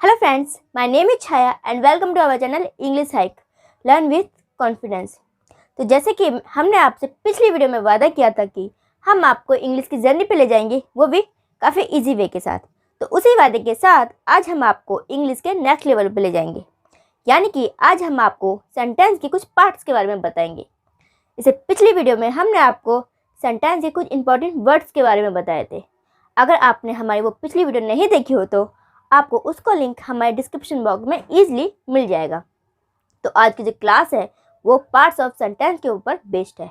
Hello friends, my name is Chaya and welcome to our channel English Hike Learn with Confidence। तो जैसे कि हमने आपसे पिछली वीडियो में वादा किया था कि हम आपको इंग्लिश की जर्नी पे ले जाएंगे, वो भी काफ़ी इजी वे के साथ। तो उसी वादे के साथ आज हम आपको इंग्लिश के नेक्स्ट लेवल पे ले जाएंगे, यानी कि आज हम आपको सेंटेंस के कुछ पार्ट्स के बारे में बताएंगे। इसे पिछली वीडियो में हमने आपको सेंटेंस के कुछ इंपॉर्टेंट वर्ड्स के बारे में बताए थे। अगर आपने हमारी वो पिछली वीडियो नहीं देखी हो तो आपको उसका लिंक हमारे डिस्क्रिप्शन बॉक्स में ईजिली मिल जाएगा। तो आज की जो क्लास है वो पार्ट्स ऑफ सेंटेंस के ऊपर बेस्ड है।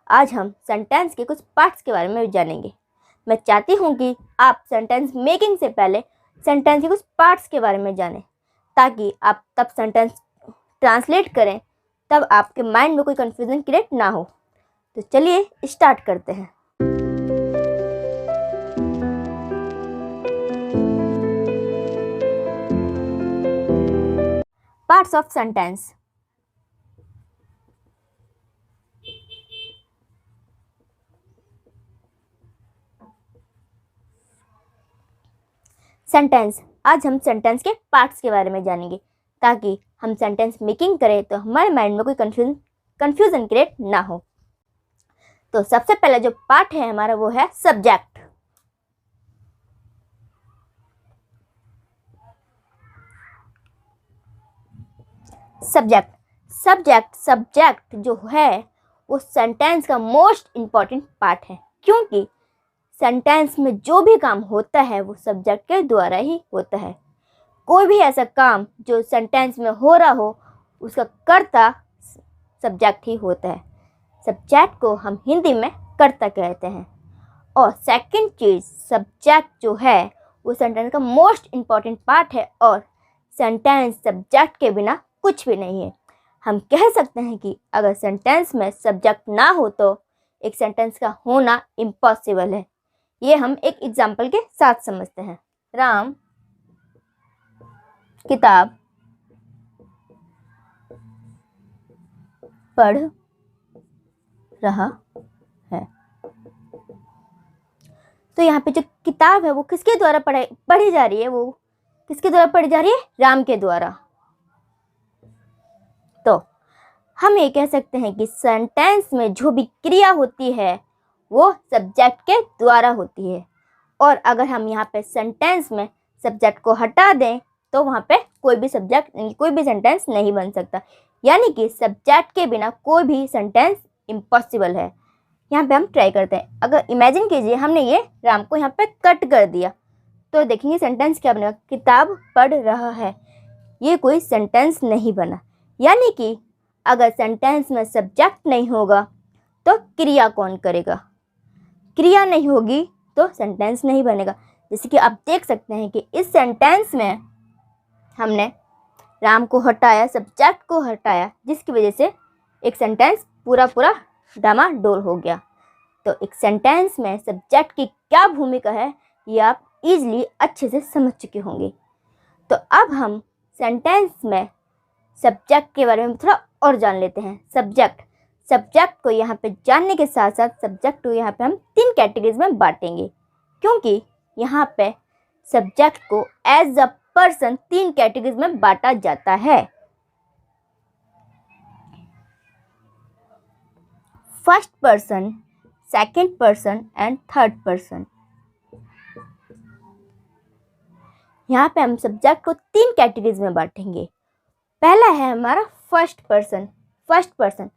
आज हम सेंटेंस के कुछ पार्ट्स के बारे में जानेंगे। मैं चाहती हूँ कि आप सेंटेंस मेकिंग से पहले सेंटेंस के कुछ पार्ट्स के बारे में जानें, ताकि आप तब सेंटेंस ट्रांसलेट करें तब आपके माइंड में कोई कन्फ्यूजन क्रिएट ना हो। तो चलिए स्टार्ट करते हैं। Parts of sentence. सेंटेंस। आज हम सेंटेंस के पार्ट्स के बारे में जानेंगे, ताकि हम सेंटेंस मेकिंग करें तो हमारे माइंड में कोई कंफ्यूजन क्रिएट ना हो। तो सबसे पहला जो पार्ट है हमारा वो है सब्जेक्ट। सब्जेक्ट जो है वो सेंटेंस का मोस्ट इम्पॉर्टेंट पार्ट है, क्योंकि सेंटेंस में जो भी काम होता है वो सब्जेक्ट के द्वारा ही होता है। कोई भी ऐसा काम जो सेंटेंस में हो रहा हो उसका कर्ता सब्जेक्ट ही होता है। सब्जेक्ट को हम हिंदी में कर्ता कहते हैं। और सेकंड चीज़, सब्जेक्ट जो है वो सेंटेंस का मोस्ट इम्पॉर्टेंट पार्ट है, और सेंटेंस सब्जेक्ट के बिना कुछ भी नहीं है। हम कह सकते हैं कि अगर सेंटेंस में सब्जेक्ट ना हो तो एक सेंटेंस का होना इम्पॉसिबल है। ये हम एक एग्जाम्पल के साथ समझते हैं। राम किताब पढ़ रहा है। तो यहाँ पे जो किताब है वो किसके द्वारा पढ़ी जा रही है? वो किसके द्वारा पढ़ी जा रही है? राम के द्वारा। तो हम ये कह सकते हैं कि सेंटेंस में जो भी क्रिया होती है वो सब्जेक्ट के द्वारा होती है, और अगर हम यहाँ पे सेंटेंस में सब्जेक्ट को हटा दें तो वहाँ पे कोई भी सेंटेंस नहीं बन सकता। यानी कि सब्जेक्ट के बिना कोई भी सेंटेंस इम्पॉसिबल है। यहाँ पे हम ट्राई करते हैं। अगर इमेजिन कीजिए हमने ये राम को यहाँ पे कट कर दिया, तो देखेंगे सेंटेंस क्या बनेगा? किताब पढ़ रहा है। ये कोई सेंटेंस नहीं बना। यानी कि अगर सेंटेंस में सब्जेक्ट नहीं होगा तो क्रिया कौन करेगा? क्रिया नहीं होगी तो सेंटेंस नहीं बनेगा। जैसे कि आप देख सकते हैं कि इस सेंटेंस में हमने राम को हटाया, सब्जेक्ट को हटाया, जिसकी वजह से एक सेंटेंस पूरा डामाडोल हो गया। तो एक सेंटेंस में सब्जेक्ट की क्या भूमिका है ये आप इजीली अच्छे से समझ चुके होंगे। तो अब हम सेंटेंस में सब्जेक्ट के बारे में थोड़ा और जान लेते हैं। सब्जेक्ट को यहाँ पे जानने के साथ साथ सब्जेक्ट को यहाँ पे हम 3 कैटेगरीज में बांटेंगे, क्योंकि यहाँ पे सब्जेक्ट को एज अ पर्सन 3 कैटेगरीज में बांटा जाता है। First person, second person and third person. यहाँ पे हम सब्जेक्ट को 3 कैटेगरीज में बांटेंगे। पहला है हमारा फर्स्ट पर्सन।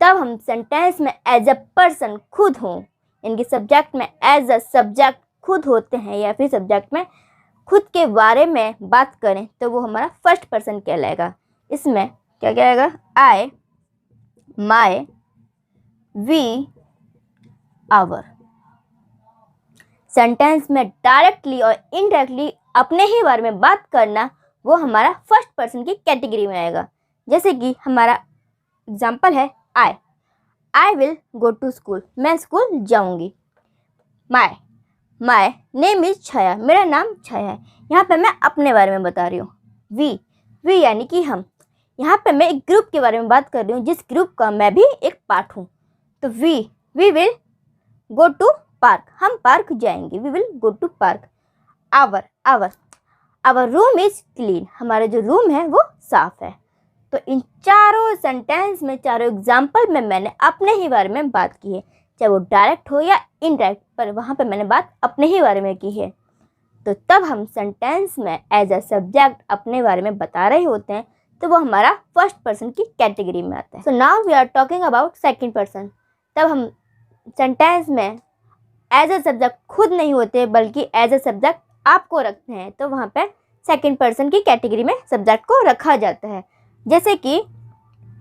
तब हम सेंटेंस में एज अ पर्सन खुद हों, इनके सब्जेक्ट में एज अ सब्जेक्ट खुद होते हैं, या फिर सब्जेक्ट में खुद के बारे में बात करें तो वो हमारा फर्स्ट पर्सन कहलाएगा। इसमें क्या कहलाएगा? आई, माई, वी, आवर। सेंटेंस में डायरेक्टली और इनडायरेक्टली अपने ही बारे में बात करना वो हमारा फर्स्ट पर्सन की कैटेगरी में आएगा। जैसे कि हमारा एग्जाम्पल है I will go to school. मैं स्कूल जाऊंगी। My name is Chhaya. मेरा नाम छाया है। यहाँ पे मैं अपने बारे में बता रही हूँ। वी यानी कि हम। यहाँ पे मैं एक ग्रुप के बारे में बात कर रही हूँ, जिस ग्रुप का मैं भी एक पार्ट हूँ। तो we will go to park. हम पार्क जाएंगे। We will go to park. Our our room is clean, हमारा जो रूम है वो साफ है। तो इन चारों सेंटेंस में, चारों एग्जाम्पल में मैंने अपने ही बारे में बात की है, चाहे वो डायरेक्ट हो या इनडायरेक्ट, पर वहाँ पे मैंने बात अपने ही बारे में की है। तो तब हम सेंटेंस में एज अ सब्जेक्ट अपने बारे में बता रहे होते हैं, तो वो हमारा फर्स्ट पर्सन की कैटेगरी में आता है। So now we are talking about second person. तब हम सेंटेंस में एज अ सब्जेक्ट खुद नहीं होते, बल्कि एज अ सब्जेक्ट आपको रखते हैं, तो वहाँ पे सेकंड पर्सन की कैटेगरी में सब्जेक्ट को रखा जाता है। जैसे कि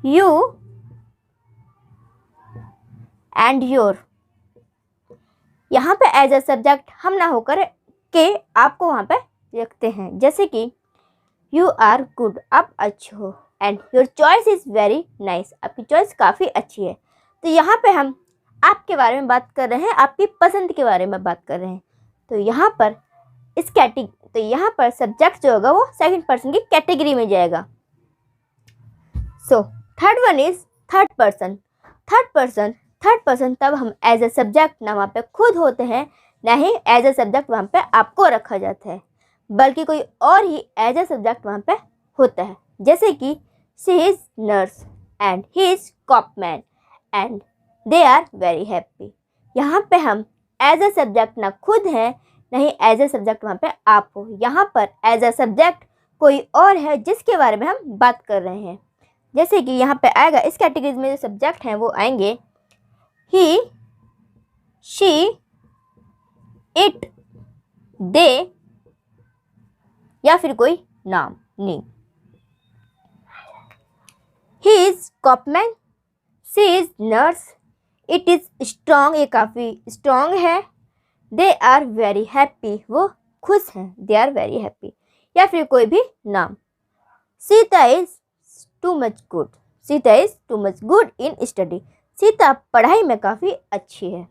यू एंड योर, यहाँ पे एज अ सब्जेक्ट हम ना होकर के आपको वहाँ पे रखते हैं। जैसे कि यू आर गुड, आप अच्छे हो, and your choice is very nice, आपकी चॉइस काफ़ी अच्छी है। तो यहाँ पे हम आपके बारे में बात कर रहे हैं, आपकी पसंद के बारे में बात कर रहे हैं। तो यहाँ पर तो यहाँ पर सब्जेक्ट जो होगा वो सेकंड पर्सन की कैटेगरी में जाएगा। So third one is third person. Third person तब हम एज अ सब्जेक्ट ना वहाँ पे खुद होते हैं, ना ही एज अ सब्जेक्ट वहाँ पे आपको रखा जाता है, बल्कि कोई और ही एज अ सब्जेक्ट वहाँ पे होता है। जैसे कि she is nurse and he is copman and they are very happy. यहाँ पे हम एज अ सब्जेक्ट ना खुद हैं, ना ही एज अ सब्जेक्ट वहाँ पे आप हो। यहाँ पर एज अ सब्जेक्ट कोई और है जिसके बारे में हम बात कर रहे हैं। जैसे कि यहाँ पे आएगा, इस कैटेगरी में जो सब्जेक्ट हैं वो आएंगे ही, शी, इट, दे, या फिर कोई नाम, name. He is कॉपमैन, she is nurse, it is strong, ये काफ़ी स्ट्रॉन्ग है, दे आर वेरी हैप्पी, वो खुश हैं, दे आर वेरी हैप्पी, या फिर कोई भी नाम। Sita is too much good, Sita is too much good in study, Sita पढ़ाई में काफ़ी अच्छी है।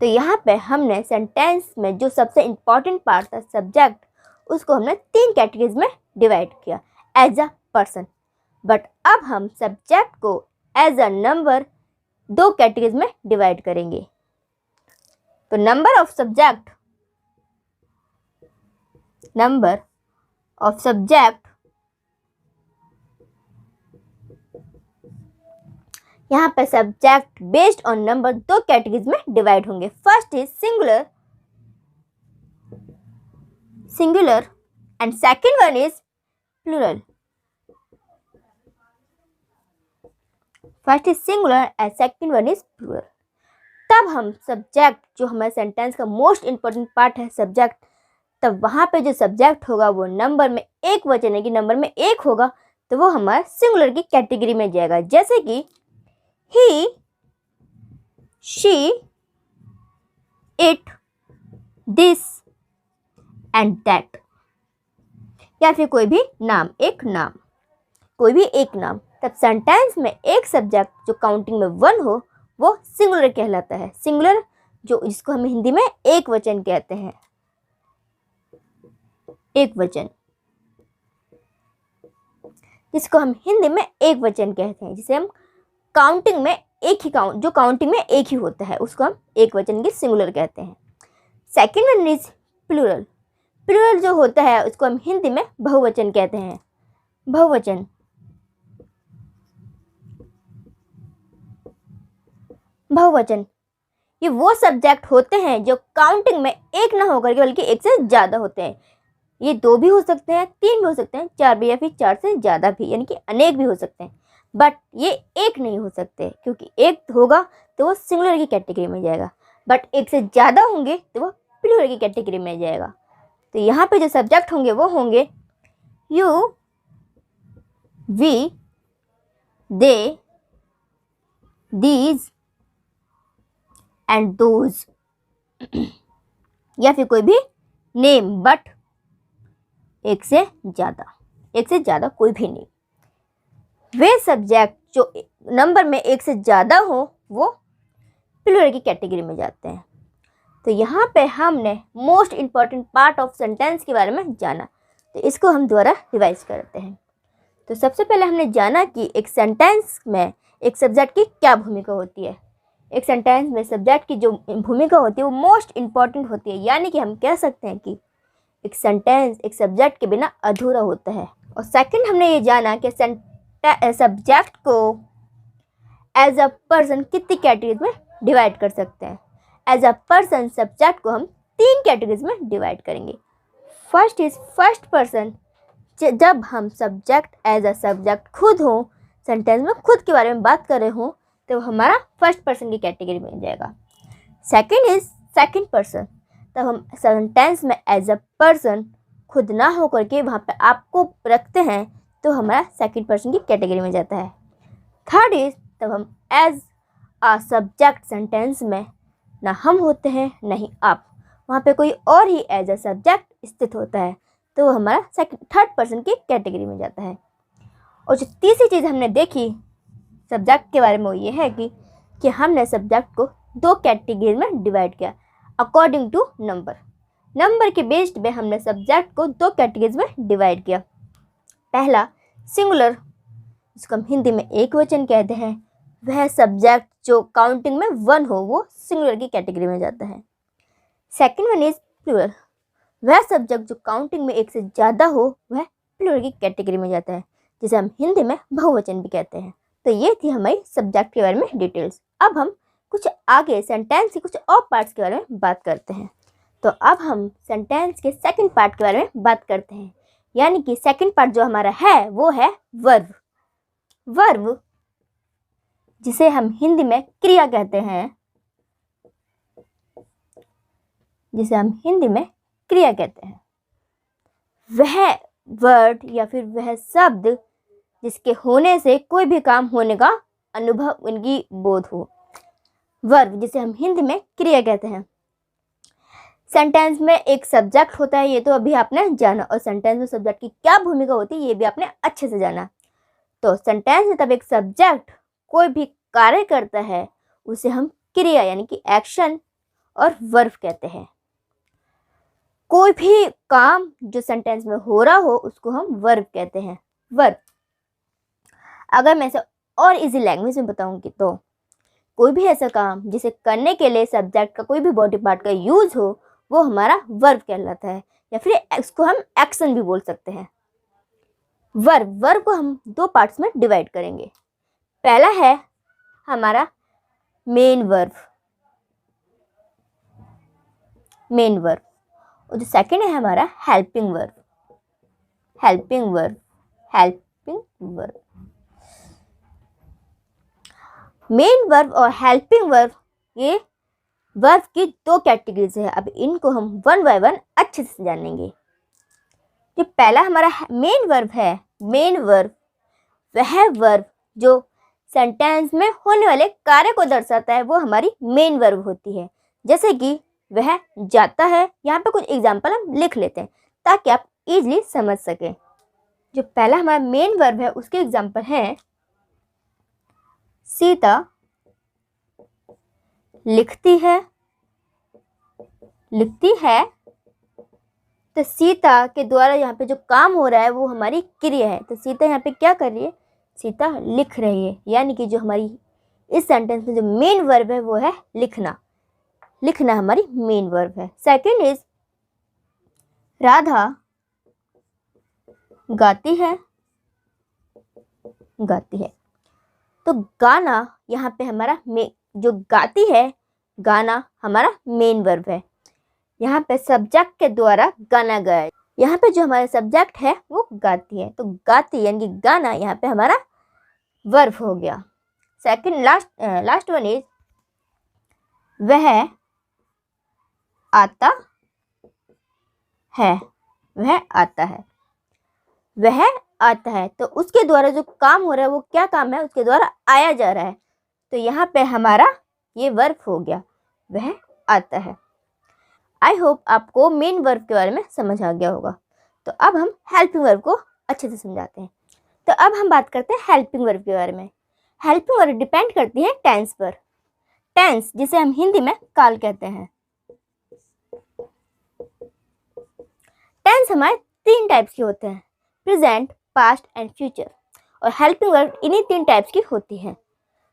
तो यहाँ पे हमने सेंटेंस में जो सबसे इम्पॉर्टेंट पार्ट था सब्जेक्ट, उसको हमने 3 कैटेगरीज में डिवाइड किया एज अ पर्सन। बट अब हम सब्जेक्ट को एज अ नंबर 2 कैटेगरीज में डिवाइड करेंगे। तो नंबर ऑफ सब्जेक्ट यहाँ पे subject based on number 2 categories में डिवाइड होंगे। First is singular and second one is plural. First is singular and second one is plural. तब हम सब्जेक्ट, जो हमारे सेंटेंस का मोस्ट इंपॉर्टेंट पार्ट है सब्जेक्ट, तब वहाँ पे जो सब्जेक्ट होगा वो नंबर में एक वचन है कि नंबर में 1 होगा, तो वो हमारा सिंगुलर की कैटेगरी में जाएगा। जैसे कि he, she, it, this and that, या फिर कोई भी नाम, कोई भी एक नाम। तब सेंटेंस में एक सब्जेक्ट जो काउंटिंग में 1 हो वो सिंगुलर कहलाता है। सिंगुलर जिसको हम हिंदी में एक वचन कहते हैं, एक वचन, जिसको हम हिंदी में एक वचन कहते हैं, जिसे हम काउंटिंग में जो काउंटिंग में एक ही होता है, उसको हम एक वचन की सिंगुलर कहते हैं। Second one is plural. Plural जो होता है उसको हम हिंदी में बहुवचन कहते हैं। बहुवचन ये वो सब्जेक्ट होते हैं जो काउंटिंग में 1 ना होकर के बल्कि 1 से ज़्यादा होते हैं। ये 2 भी हो सकते हैं, 3 भी हो सकते हैं, 4 भी, या फिर 4 से ज़्यादा भी, यानी कि अनेक भी हो सकते हैं। बट ये 1 नहीं हो सकते, क्योंकि 1 होगा तो वो सिंगुलर की कैटेगरी में जाएगा, बट 1 से ज़्यादा होंगे तो वो प्लूरल की कैटेगरी में जाएगा। तो यहाँ पे जो सब्जेक्ट होंगे वो होंगे you, we, they, these and those, या फिर कोई भी नेम, बट 1 से ज़्यादा कोई भी नेम। वे सब्जेक्ट जो नंबर में 1 से ज़्यादा हो वो प्लूरल की कैटेगरी में जाते हैं। तो यहाँ पे हमने most important part of sentence के बारे में जाना, तो इसको हम दोबारा रिवाइज करते हैं। तो सबसे पहले हमने जाना कि एक सेंटेंस में एक सब्जेक्ट की क्या भूमिका होती है। एक सेंटेंस में सब्जेक्ट की जो भूमिका होती है वो मोस्ट इम्पॉर्टेंट होती है, यानी कि हम कह सकते हैं कि एक सेंटेंस एक सब्जेक्ट के बिना अधूरा होता है। और सेकंड हमने ये जाना कि सब्जेक्ट को एज अ पर्सन कितनी कैटेगरीज में डिवाइड कर सकते हैं। एज अ पर्सन सब्जेक्ट को हम 3 कैटेगरीज में डिवाइड करेंगे। फर्स्ट इज फर्स्ट पर्सन, जब हम सब्जेक्ट एज अ सब्जेक्ट खुद हो, सेंटेंस में खुद के बारे में बात कर रहे हो, तो हमारा फर्स्ट पर्सन की कैटेगरी में जाएगा। सेकंड इज सेकंड पर्सन, तब हम सेंटेंस में एज अ पर्सन खुद ना हो करके वहाँ पे आपको रखते हैं, तो हमारा सेकंड पर्सन की कैटेगरी में जाता है। थर्ड इज तब हम एज अ सब्जेक्ट सेंटेंस में ना हम होते हैं ना ही आप, वहाँ पे कोई और ही एज अ सब्जेक्ट स्थित होता है, तो वो हमारा थर्ड पर्सन की कैटेगरी में जाता है। और जो तीसरी चीज़ हमने देखी सब्जेक्ट के बारे में वो ये है कि हमने सब्जेक्ट को 2 कैटेगरी में डिवाइड किया अकॉर्डिंग टू नंबर। नंबर के बेस्ड पे हमने सब्जेक्ट को 2 कैटेगरीज में डिवाइड किया। पहला सिंगुलर, जिसको हम हिंदी में एक वचन कहते हैं, वह सब्जेक्ट जो काउंटिंग में 1 हो वो सिंगुलर की कैटेगरी में जाता है। सेकंड वन इज प्लूरल, वह सब्जेक्ट जो काउंटिंग में 1 से ज़्यादा हो वह प्लूरल की कैटेगरी में जाता है, जिसे हम हिंदी में बहुवचन भी कहते हैं। तो ये थी हमारी सब्जेक्ट के बारे में डिटेल्स। अब हम कुछ आगे सेंटेंस के कुछ और पार्ट्स के बारे में बात करते हैं। तो अब हम सेंटेंस के सेकंड पार्ट के बारे में बात करते हैं, यानी कि सेकंड पार्ट जो हमारा है वो है वर्ब। वर्ब जिसे हम हिंदी में क्रिया कहते हैं, जिसे हम हिंदी में क्रिया कहते हैं, वह वर्ड या फिर वह शब्द जिसके होने से कोई भी काम होने का अनुभव उनकी बोध हो। वर्ब जिसे हम हिंदी में क्रिया कहते हैं। सेंटेंस में एक सब्जेक्ट होता है, ये तो अभी आपने जाना, और सेंटेंस में सब्जेक्ट की क्या भूमिका होती है ये भी आपने अच्छे से जाना। तो सेंटेंस में तब एक सब्जेक्ट कोई भी कार्य करता है उसे हम क्रिया यानी कि एक्शन और वर्ब कहते हैं। कोई भी काम जो सेंटेंस में हो रहा हो उसको हम वर्ब कहते हैं। वर्ब अगर मैं इसे और इजी लैंग्वेज में बताऊंगी तो कोई भी ऐसा काम जिसे करने के लिए सब्जेक्ट का कोई भी बॉडी पार्ट का यूज हो वो हमारा वर्ब कहलाता है, या फिर इसको हम एक्शन भी बोल सकते हैं। वर्ब को हम 2 पार्ट्स में डिवाइड करेंगे। पहला है हमारा मेन वर्ब, और जो सेकंड है हमारा हेल्पिंग वर्ब। मेन वर्ब और हेल्पिंग वर्ब ये वर्ब की 2 कैटेगरीज है। अब इनको हम 1 बाय 1 अच्छे से जानेंगे। जो पहला हमारा मेन वर्ब है, मेन वर्ब वह वर्ब जो सेंटेंस में होने वाले कार्य को दर्शाता है वो हमारी मेन वर्ब होती है। जैसे कि वह जाता है, यहाँ पे कुछ एग्जाम्पल हम लिख लेते हैं ताकि आप इजीली समझ सकें। जो पहला हमारा मेन वर्ब है उसके एग्जाम्पल हैं सीता लिखती है, तो सीता के द्वारा यहाँ पे जो काम हो रहा है वो हमारी क्रिया है। तो सीता यहाँ पे क्या कर रही है, सीता लिख रही है, यानी कि जो हमारी इस सेंटेंस में जो मेन वर्ब है वो है लिखना हमारी मेन वर्ब है। सेकंड इज राधा गाती है, तो गाना यहाँ पे हमारा जो गाती है, गाना हमारा मेन वर्ब है। यहाँ पे सब्जेक्ट के द्वारा गाना गाया, यहाँ पे जो हमारा सब्जेक्ट है वो गाती है, तो गाती यानी कि गाना यहाँ पे हमारा वर्ब हो गया। सेकंड लास्ट वन इज वह आता है, तो उसके द्वारा जो काम हो रहा है वो क्या काम है, उसके द्वारा आया जा रहा है, तो यहाँ पे हमारा ये वर्ब हो गया, वह आता है। आई होप आपको मेन वर्ब के बारे में समझ आ गया होगा। तो अब हम हेल्पिंग वर्ब को अच्छे से समझाते हैं। तो अब हम बात करते हैं हेल्पिंग वर्ब के बारे में। हेल्पिंग वर्ब डिपेंड करती है टेंस पर। टेंस जिसे हम हिंदी में काल कहते हैं। टेंस हमारे 3 टाइप्स के होते हैं, प्रेजेंट, पास्ट एंड फ्यूचर, और हेल्पिंग वर्ब इन्हीं 3 टाइप्स की होती है।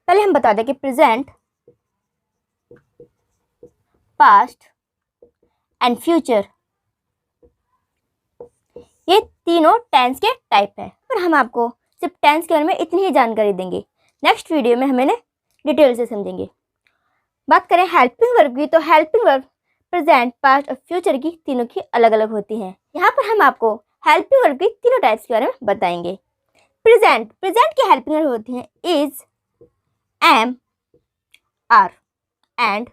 पहले हम बता दें कि प्रेजेंट, पास्ट एंड फ्यूचर ये तीनों टेंस के टाइप है और हम आपको सिर्फ टेंस के बारे में इतनी ही जानकारी देंगे। नेक्स्ट वीडियो में हम इन्हें डिटेल से समझेंगे। बात करें हेल्पिंग वर्ब की, तो हेल्पिंग वर्ब प्रेजेंट, पास्ट और फ्यूचर की तीनों की अलग अलग होती हैं। यहाँ पर हम आपको हेल्पिंग वर्ब की तीनों टाइप्स के बारे में बताएंगे। प्रेजेंट की हेल्पिंग वर्ब होती हैं is, am, are and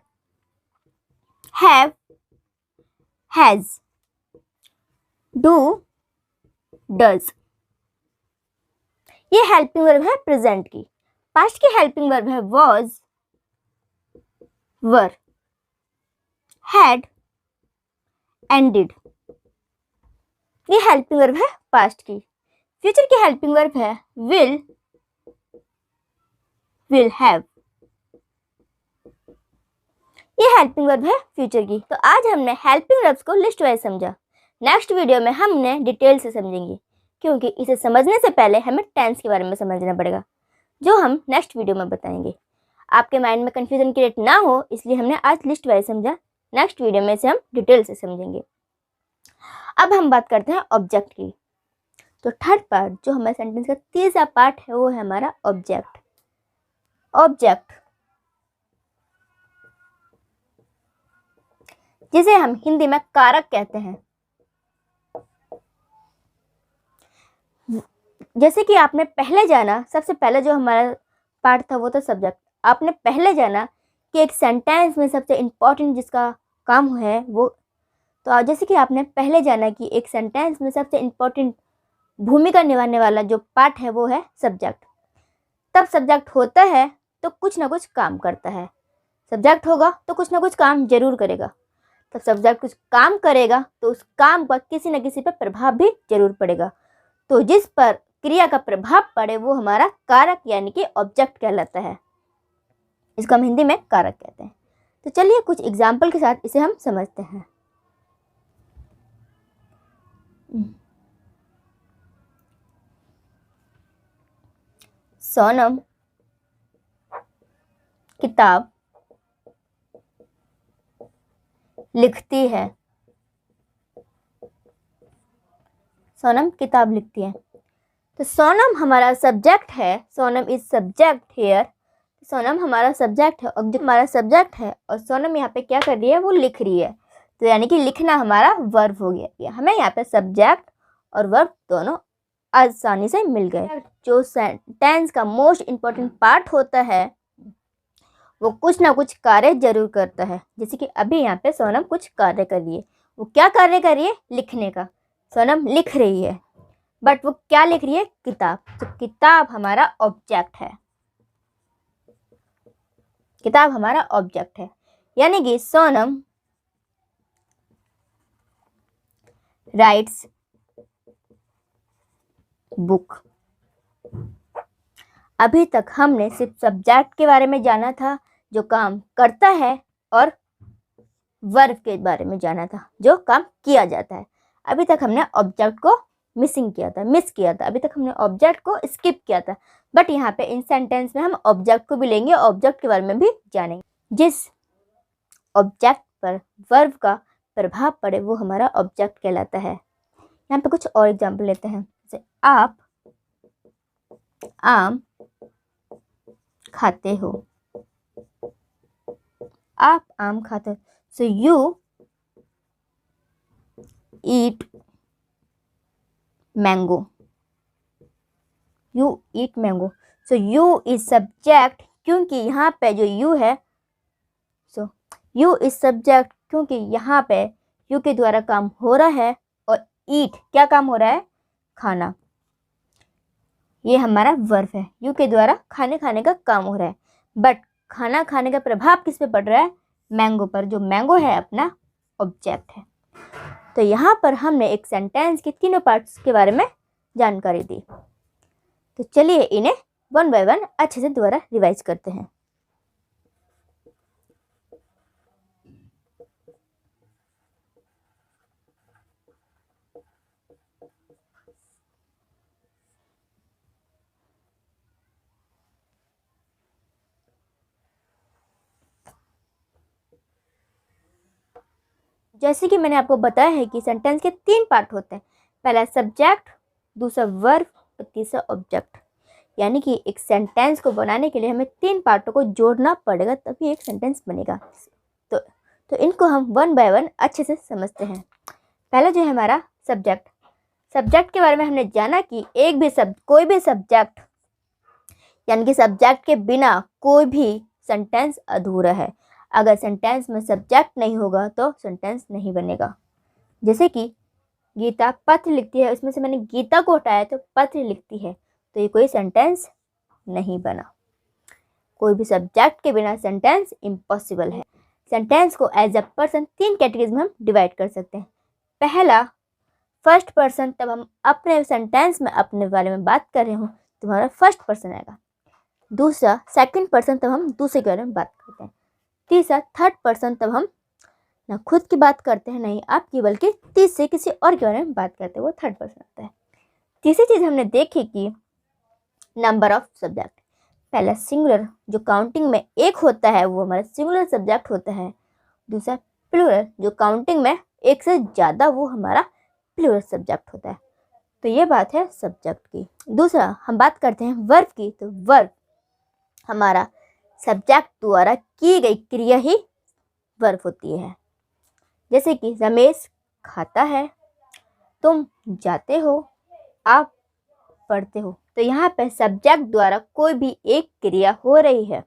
have, has, do, does. ये हेल्पिंग वर्ब है प्रेजेंट की। पास्ट की हेल्पिंग वर्ब है was, were, had and did। ये हेल्पिंग वर्ब है पास्ट की। फ्यूचर की हेल्पिंग वर्ब है will, will have। ये हेल्पिंग वर्ब है फ्यूचर की। तो आज हमने हेल्पिंग वर्ब्स को लिस्ट वाइज समझा। नेक्स्ट वीडियो में हम उन्हें डिटेल से समझेंगे, क्योंकि इसे समझने से पहले हमें टेंस के बारे में समझना पड़ेगा, जो हम नेक्स्ट वीडियो में बताएंगे। आपके माइंड में कंफ्यूजन क्रिएट ना हो, इसलिए हमने आज लिस्ट वाइज समझा। नेक्स्ट वीडियो में इसे हम डिटेल से समझेंगे। अब हम बात करते हैं ऑब्जेक्ट की। तो थर्ड पार्ट, जो हमारे सेंटेंस का तीसरा पार्ट है, वो है हमारा ऑब्जेक्ट। ऑब्जेक्ट, जिसे हम हिंदी में कारक कहते हैं। जैसे कि आपने पहले जाना, सबसे पहले जो हमारा पार्ट था वो था सब्जेक्ट। आपने पहले जाना कि एक सेंटेंस में सबसे इम्पोर्टेंट जिसका काम है वो, तो जैसे कि आपने पहले जाना कि एक सेंटेंस में सबसे इम्पोर्टेंट भूमिका निभाने वाला जो पार्ट है वो है सब्जेक्ट। तब सब्जेक्ट होता है तो कुछ ना कुछ काम करता है। सब्जेक्ट होगा तो कुछ ना कुछ काम जरूर करेगा। तब सब्जेक्ट कुछ काम करेगा तो उस काम पर किसी न किसी पर प्रभाव भी जरूर पड़ेगा। तो जिस पर क्रिया का प्रभाव पड़े वो हमारा कारक यानी कि ऑब्जेक्ट कहलाता है। इसको हम हिंदी में कारक कहते हैं। तो चलिए कुछ एग्जाम्पल के साथ इसे हम समझते हैं। सोनम किताब लिखती है। सोनम किताब लिखती है। तो सोनम हमारा सब्जेक्ट है। Sonam is subject here. Sonam हमारा सब्जेक्ट है, ऑब्जेक्ट हमारा सब्जेक्ट है, और सोनम यहाँ पे क्या कर रही है, वो लिख रही है। तो यानी कि लिखना हमारा वर्ब हो गया। हमें यहाँ पे सब्जेक्ट और वर्ब दोनों आसानी से मिल गए। जो सेंटेंस का मोस्ट इम्पोर्टेंट पार्ट होता है वो कुछ ना कुछ कार्य जरूर करता है। जैसे कि अभी यहाँ पे सोनम कुछ कार्य कर रही है। वो क्या कार्य कर रही है, लिखने का। सोनम लिख रही है, बट वो क्या लिख रही है, किताब। तो किताब हमारा ऑब्जेक्ट है। किताब हमारा ऑब्जेक्ट है, यानी कि सोनम राइट्स बुक। अभी तक हमने सिर्फ सब्जेक्ट के बारे में जाना था जो काम करता है, और वर्ब के बारे में जाना था जो काम किया जाता है। अभी तक हमने ऑब्जेक्ट को मिस किया था। अभी तक हमने ऑब्जेक्ट को स्किप किया था। बट यहाँ पे इन सेंटेंस में हम ऑब्जेक्ट को भी लेंगे, ऑब्जेक्ट के बारे में भी जानेंगे। जिस ऑब्जेक्ट पर वर्ब का प्रभाव पड़े वो हमारा ऑब्जेक्ट कहलाता है। यहाँ पे कुछ और एग्जाम्पल लेते हैं। जैसे आप आम खाते हो। आप आम खाते हो। So you eat mango. You eat mango. So you is subject, क्योंकि यहाँ पे जो यू है, सो यू इज सब्जेक्ट क्योंकि यहाँ पे यू के द्वारा काम हो रहा है, और ईट क्या काम हो रहा है, खाना। ये हमारा वर्ब है। यू के द्वारा खाने का काम हो रहा है, बट खाना खाने का प्रभाव किस पे पड़ रहा है, मैंगो पर। जो मैंगो है अपना ऑब्जेक्ट है। तो यहाँ पर हमने एक सेंटेंस के तीनों पार्ट्स के बारे में जानकारी दी। तो चलिए इन्हें वन बाय वन अच्छे से दोबारा रिवाइज करते हैं। जैसे कि मैंने आपको बताया है कि सेंटेंस के तीन पार्ट होते हैं। पहला सब्जेक्ट, दूसरा वर्ब और तीसरा ऑब्जेक्ट। यानी कि एक सेंटेंस को बनाने के लिए हमें 3 पार्टों को जोड़ना पड़ेगा, तभी एक सेंटेंस बनेगा। तो इनको हम वन बाय वन अच्छे से समझते हैं। पहला जो है हमारा सब्जेक्ट। सब्जेक्ट के बारे में हमने जाना कि कोई भी सब्जेक्ट, यानी कि सब्जेक्ट के बिना कोई भी सेंटेंस अधूरा है। अगर सेंटेंस में सब्जेक्ट नहीं होगा तो सेंटेंस नहीं बनेगा। जैसे कि गीता पत्र लिखती है, इसमें से मैंने गीता को हटाया तो पत्र लिखती है, तो ये कोई सेंटेंस नहीं बना। कोई भी सब्जेक्ट के बिना सेंटेंस इम्पॉसिबल है। सेंटेंस को एज अ पर्सन 3 कैटेगरीज में हम डिवाइड कर सकते हैं। पहला फर्स्ट पर्सन, तब हम अपने सेंटेंस में अपने बारे में बात कर रहे हो तो हमारा फर्स्ट पर्सन आएगा। दूसरा सेकंड पर्सन, तब हम दूसरे के बारे में बात करते हैं। तीसरा थर्ड पर्सन, तब हम ना खुद की बात करते हैं नहीं आपकी, बल्कि तीसरे किसी और के बारे में बात करते हैं, वो थर्ड पर्सन आता है। तीसरी चीज़ हमने देखी कि नंबर ऑफ सब्जेक्ट। पहला सिंगुलर, जो काउंटिंग में एक होता है वो हमारा सिंगुलर सब्जेक्ट होता है। दूसरा प्लूरल, जो काउंटिंग में एक से ज़्यादा, वो हमारा प्लूरल सब्जेक्ट होता है। तो ये बात है सब्जेक्ट की। दूसरा हम बात करते हैं वर्ब की। तो वर्ब हमारा सब्जेक्ट द्वारा की गई क्रिया ही वर्ब होती है। जैसे कि रमेश खाता है, तुम जाते हो, आप पढ़ते हो। तो यहाँ पे सब्जेक्ट द्वारा कोई भी एक क्रिया हो रही है,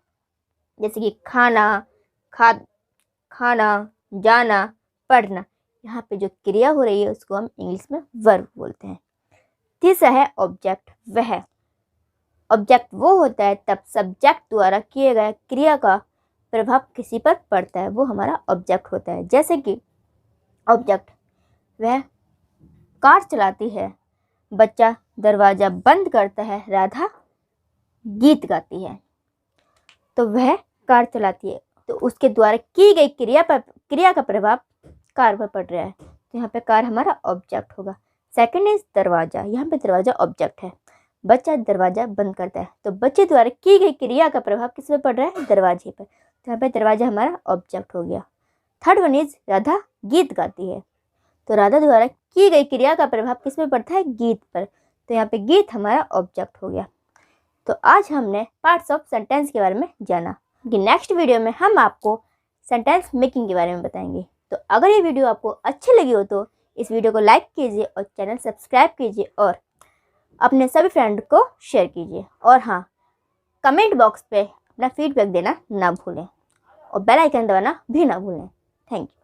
जैसे कि खाना, खाना, जाना, पढ़ना। यहाँ पे जो क्रिया हो रही है उसको हम इंग्लिश में वर्ब बोलते हैं। तीसरा है ऑब्जेक्ट। वह ऑब्जेक्ट वो होता है तब सब्जेक्ट द्वारा किए गए क्रिया का प्रभाव किसी पर पड़ता है, वो हमारा ऑब्जेक्ट होता है। जैसे कि ऑब्जेक्ट, वह कार चलाती है, बच्चा दरवाज़ा बंद करता है, राधा गीत गाती है। तो वह कार चलाती है, तो उसके द्वारा की गई क्रिया का प्रभाव कार पर पड़ रहा है, तो यहाँ पे कार हमारा ऑब्जेक्ट होगा। सेकंड इज दरवाज़ा। यहाँ पे दरवाज़ा ऑब्जेक्ट है। बच्चा दरवाज़ा बंद करता है, तो बच्चे द्वारा की गई क्रिया का प्रभाव किस पे पड़ रहा है? दरवाजे पर, तो यहाँ पे दरवाज़ा हमारा ऑब्जेक्ट हो गया। थर्ड वन इज राधा गीत गाती है, तो राधा द्वारा की गई क्रिया का प्रभाव किस पे पड़ता है? गीत पर, तो यहाँ पे गीत हमारा ऑब्जेक्ट हो गया। तो आज हमने पार्ट्स ऑफ सेंटेंस के बारे में जाना कि नेक्स्ट वीडियो में हम आपको सेंटेंस मेकिंग के बारे में बताएंगे। तो अगर ये वीडियो आपको अच्छी लगी हो तो इस वीडियो को लाइक कीजिए और चैनल सब्सक्राइब कीजिए और अपने सभी फ्रेंड को शेयर कीजिए। और हाँ, कमेंट बॉक्स पे अपना फीडबैक देना ना भूलें और बेल आइकन दबाना भी ना भूलें। Thank you.